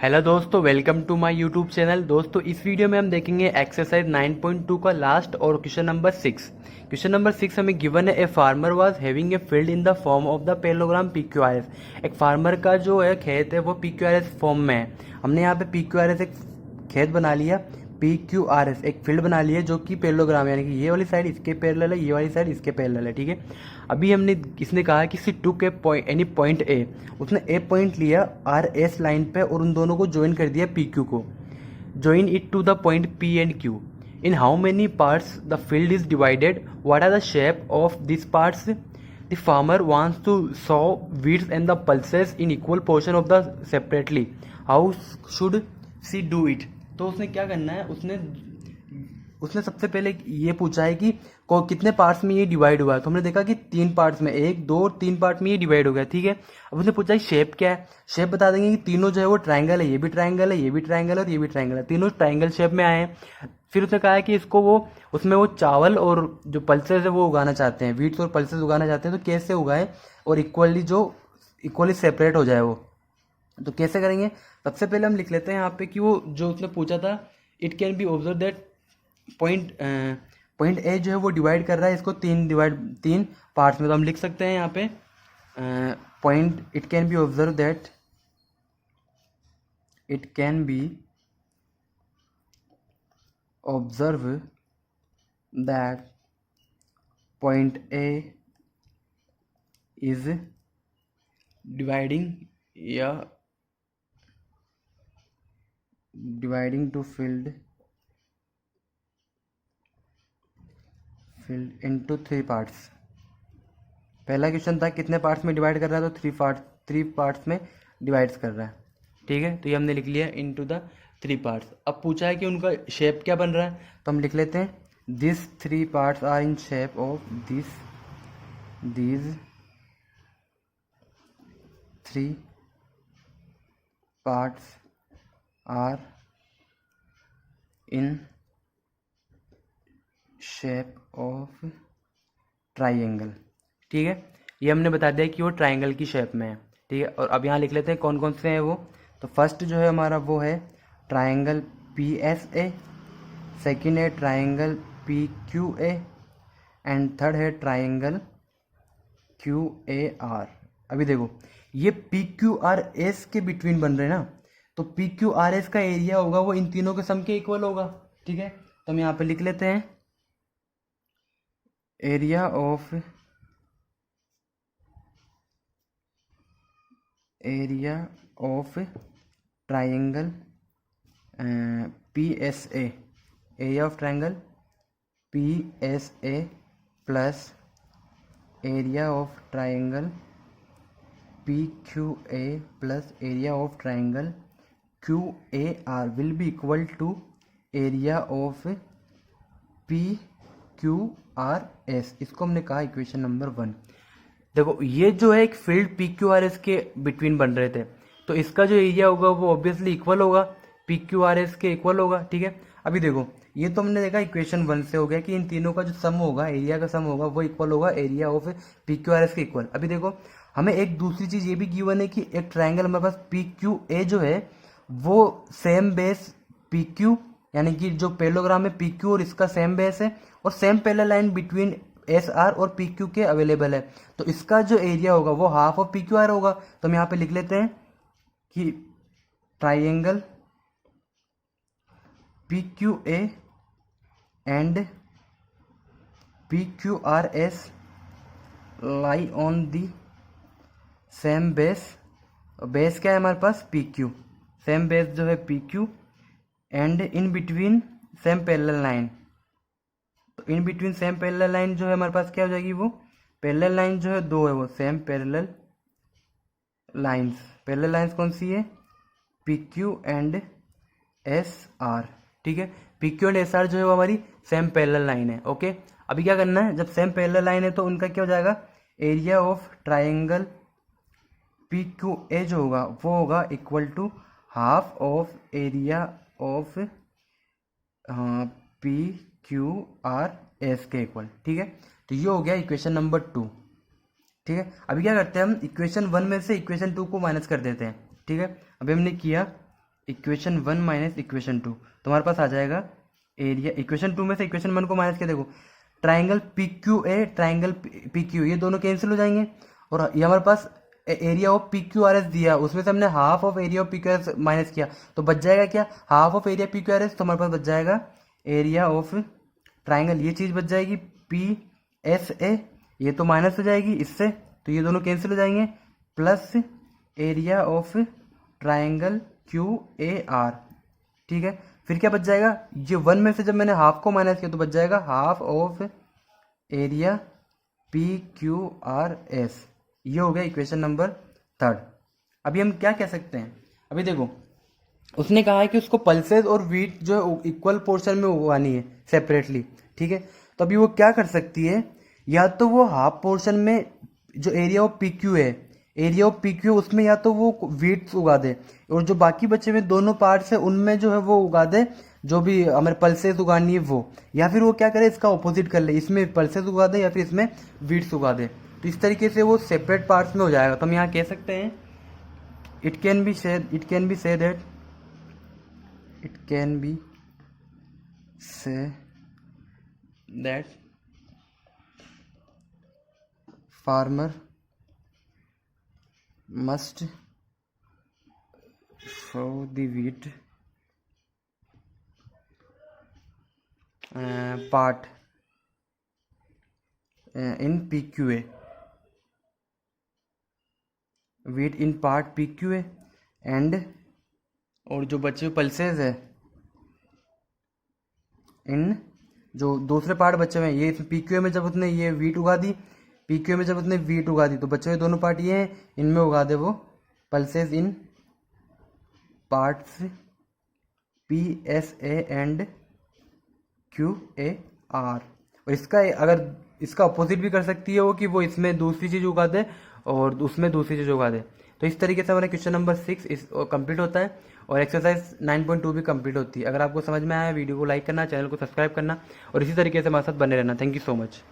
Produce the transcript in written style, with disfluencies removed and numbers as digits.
Hello दोस्तों, welcome to my YouTube channel. दोस्तों, इस वीडियो में हम देखेंगे एक्सरसाइज 9.2 का लास्ट और क्वेश्चन नंबर 6। क्वेश्चन नंबर 6 हमें गिवन है, a farmer was having a field in the form of the parallelogram PQRS। एक फार्मर का जो है खेत है वो PQRS फॉर्म में है। हमने यहाँ पे PQRS एक खेत बना लिया, PQRS एक फील्ड बना लिया जो कि पैरेललोग्राम है, यानी कि ये वाली साइड इसके पैरेलल है, ये वाली साइड इसके पैरेलल है। ठीक है, अभी हमने इसने कहा कि सी टू के पॉइंट एनी पॉइंट ए, उसने ए पॉइंट लिया RS लाइन पे और उन दोनों को ज्वाइन कर दिया PQ को। Join it to the point P and Q। In how many parts the field is divided, what are the shape of this parts, the farmer wants to sow weeds and the pulses in equal portion of the separately, how should she do it. तो उसने क्या करना है, उसने सबसे पहले ये पूछा है कि कितने पार्ट्स में ये डिवाइड हुआ है। तो हमने देखा कि 3 पार्ट्स में, 1 2 और 3 पार्ट में ये डिवाइड हो गया। ठीक है, अब उसने पूछा है शेप क्या है। शेप बता देंगे कि तीनों जो है वो ट्रायंगल है, ये भी ट्रायंगल है, ये भी ट्रायंगल है और ये भी ट्रायंगल है, तीनों ट्रायंगल शेप में आए हैं। फिर उसने कहा है कि इसको वो उसमें वो चावल और जो पल्सेस है वो उगाना चाहते हैं, वीट्स और पल्सेस उगाना चाहते हैं, तो कैसे उगाए और इक्वली सेपरेट हो जाए वो। तो कैसे करेंगे, सबसे पहले हम लिख लेते हैं यहाँ पे कि वो जो उसने पूछा था, it can be observe that point A जो है वो डिवाइड कर रहा है इसको 3 पार्ट्स में। तो हम लिख सकते हैं यहाँ पे point it can be observe that point A is dividing to field into 3 parts. पहला क्वेश्चन था कितने पार्ट्स में डिवाइड कर रहा है, तो 3 पार्ट्स में डिवाइड्स कर रहा है। ठीक है, तो ये हमने लिख लिया इनटू द 3 पार्ट्स। अब पूछा है कि उनका शेप क्या बन रहा है, तो हम लिख लेते हैं this 3 parts are in shape of these 3 parts are in shape of triangle. ठीक है, ये हमने बता दिया कि वो ट्राइंगल की शेप में है। ठीक है, और अब यहाँ लिख लेते हैं कौन कौन से हैं वो। तो फर्स्ट जो है हमारा वो है ट्राइंगल PSA, सेकेंड है ट्राइंगल PQA एंड थर्ड है ट्राइंगल QAR। अभी देखो ये PQRS के बिटवीन बन रहे हैं ना, तो PQRS का एरिया होगा वो इन तीनों के सम के इक्वल होगा। ठीक है, तो हम यहाँ पे लिख लेते हैं area of triangle PSA, area of triangle PSA plus area of triangle PQA plus area of triangle QAR will be equal to area of PQRS। इसको हमने कहा इक्वेशन नंबर 1। देखो ये जो है एक फील्ड PQRS के बिटवीन बन रहे थे, तो इसका जो एरिया होगा वो ऑब्वियसली इक्वल होगा, PQRS के इक्वल होगा। ठीक है, अभी देखो ये तो हमने देखा इक्वेशन 1 से हो गया कि इन तीनों का जो सम होगा, एरिया का सम होगा वो इक्वल होगा एरिया ऑफ PQRS के इक्वल। अभी देखो हमें एक दूसरी चीज ये भी गिवन है कि एक ट्राइंगल हमारे पास PQA जो है वो सेम बेस PQ, यानी कि जो पैरेललोग्राम है PQ और इसका सेम बेस है और same parallel line between SR और PQ के अवेलेबल है, तो इसका जो एरिया होगा वो हाफ ऑफ PQR होगा। तो हम यहाँ पे लिख लेते हैं कि triangle PQA and PQRS lie on the same base. Base क्या है हमारे पास PQ, सेम बेस जो है PQ and in between same parallel line. तो in between same parallel line जो है हमारे पास क्या हो जाएगी, वो पैरेलल लाइन जो है 2 है, वो सेम पैरेलल लाइंस कौन सी है, PQ एंड SR। ठीक है, PQ एंड SR जो है वो हमारी सेम पैरेलल लाइन है। ओके, अभी क्या करना है, जब सेम पैरेलल लाइन है तो उनका क्या हो जाएगा, एरिया ऑफ ट्राइंगल PQA जो होगा वो होगा equal to half of area of PQRS के इक्वल। ठीक है, तो ये हो गया इक्वेशन नंबर 2। ठीक है, अभी क्या करते हैं हम इक्वेशन 1 में से इक्वेशन 2 को माइनस कर देते हैं। ठीक है, अभी हमने किया इक्वेशन 1 माइनस इक्वेशन 2, तुम्हारे पास आ जाएगा एरिया। इक्वेशन 2 में से इक्वेशन 1 को माइनस किया, देखो triangle P Q A, triangle P Q, ये दोनों कैंसिल हो जाएंगे। और ये हमारे पास area of P Q R S दिया, उसमें से हमने half of area of P Q R S minus किया, तो बच जाएगा क्या, half of area P Q R S, तो हमारे पास बच जाएगा एरिया ऑफ ट्राइंगल, ये चीज़ बच जाएगी पी एस ए, ये तो माइनस हो जाएगी इससे, तो ये दोनों कैंसिल हो जाएंगे, plus area of triangle Q A R. ठीक है, फिर क्या बच जाएगा, ये 1 में से जब मैंने हाफ को माइनस किया तो बच जाएगा half of area P Q R S. ये हो गया इक्वेशन नंबर 3। अभी हम क्या कह सकते हैं, अभी देखो उसने कहा है कि उसको पल्सेस और वीट जो है इक्वल पोर्शन में उगानी है सेपरेटली। ठीक है, तो अभी वो क्या कर सकती है, या तो वो हाफ पोर्शन में जो एरिया ऑफ पी क्यू है, एरिया ऑफ पी क्यू उसमें या तो वो वीट्स उगा दे, और जो बाकी बचे हुए दोनों पार्ट्स है उनमें जो है वो उगा दे जो भी हमारे पल्सेस उगानी है वो, या फिर वो क्या करे इसका ऑपोजिट कर ले, इसमें पल्सेस उगा दे या फिर इसमें वीट्स उगा दे। तो इस तरीके से वो सेपरेट पार्ट्स में हो जाएगा। तो हम यहाँ कह सकते हैं it can be say that it can be say that farmer must sow the wheat part in PQA, wheat in part PQA, and और जो बचे हुए पल्सेस है इन जो दूसरे पार्ट बचे हुए हैं, ये पीक्यूए में जब उसने ये वीट उगा दी, पीक्यूए में जब उसने वीट उगा दी तो बचे हुए दोनों पार्ट ये हैं, इनमें उगा दे वो pulses in parts P S A and Q A R. और इसका अगर इसका अपोजिट भी कर सकती है वो कि वो इसमें दूसरी चीज़ उगा दे और उसमें दूसरी चीज़ उगा दे। तो इस तरीके से हमारा क्वेश्चन नंबर 6 इस कंप्लीट होता है और एक्सरसाइज 9.2 भी कंप्लीट होती है। अगर आपको समझ में आया वीडियो को लाइक करना, चैनल को सब्सक्राइब करना और इसी तरीके से हमारे साथ बने रहना। Thank you so much.